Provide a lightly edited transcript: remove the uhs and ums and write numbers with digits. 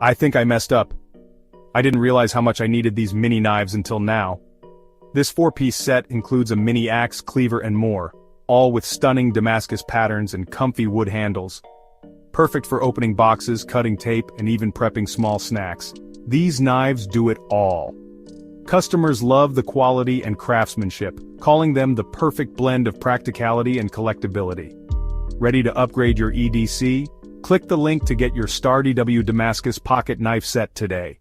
I think I messed up. I didn't realize how much I needed these mini knives until now. This 4-piece set includes a mini axe, cleaver and more, all with stunning Damascus patterns and comfy wood handles. Perfect for opening boxes, cutting tape, and even prepping small snacks. These knives do it all. Customers love the quality and craftsmanship, calling them the perfect blend of practicality and collectability. Ready to upgrade your EDC? Click the link to get your STARDW Damascus pocket knife set today.